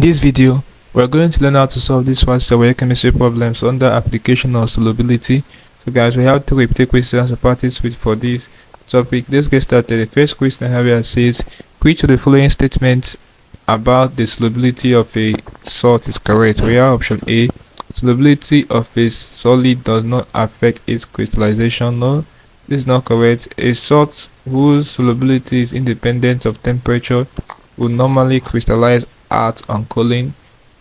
this video, we're going to learn how to solve this WASSCE chemistry problems under application of solubility. So guys, we have 3 repeated questions to practice with for this topic. Let's get started. The first question here says, which of the following statements about the solubility of a salt is correct? We have option A, solubility of a solid does not affect its crystallization. No, this is not correct. A salt whose solubility is independent of temperature will normally crystallize out on cooling.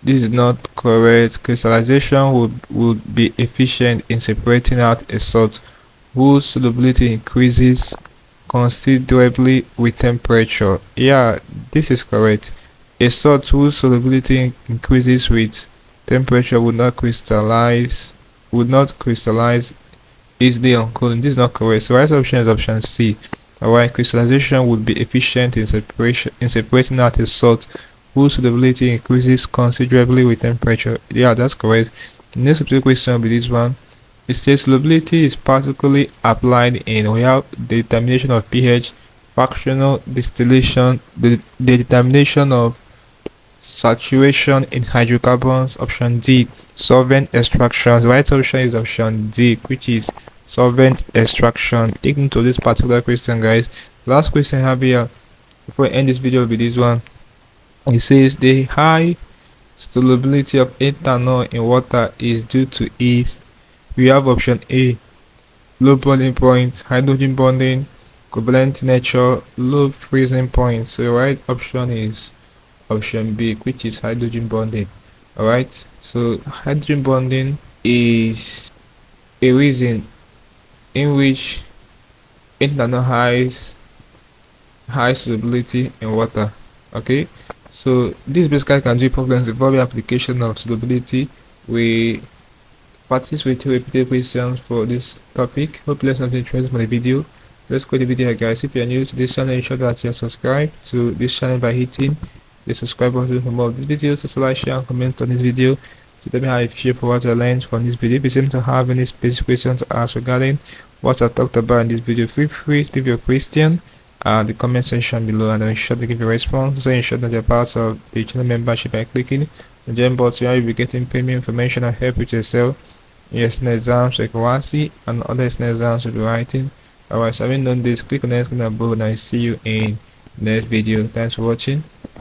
This is not correct. Crystallization would be efficient in separating out a salt whose solubility increases considerably with temperature. Yeah, this is correct. A salt whose solubility increases with temperature would not crystallize easily on cooling. This is not correct. So right option is option C. Alright, crystallization would be efficient in separating out a salt whose solubility increases considerably with temperature. Yeah, that's correct. The next substitute question will be this one. It says solubility is particularly applied in we have the determination of pH, fractional distillation, the determination of saturation in hydrocarbons. Option D, solvent extraction. The right option is option D, which is solvent extraction. Take into this particular question, guys. Last question I have here before I end this video will be this one. It says the high solubility of ethanol in water is due to its. We have option A, low boiling point, hydrogen bonding, covalent nature, low freezing point. So the right option is option B, which is hydrogen bonding. Alright, so hydrogen bonding is a reason in which ethanol has high solubility in water. Okay, so this basically can do problems involving application of solubility. We practice with 2 repeated questions for this topic. Hope you learned something interesting from the video. Let's go to the video, guys. If you are new to this channel, ensure that you are subscribed to this channel by hitting the subscribe button for more of these videos. So like, share and comment on this video. So tell me how you feel for what I learned from this video. If you seem to have any specific questions to ask regarding what I talked about in this video, feel free to leave your question the comment section below, and I'll ensure to give you a response. So ensure that you're part of the channel membership by clicking the join button. You'll be getting premium information and help with yourself in your exams like WASSCE and other exams you'll be writing. Alright, so having done this, click on the screen above and I'll see you in the next video. Thanks for watching.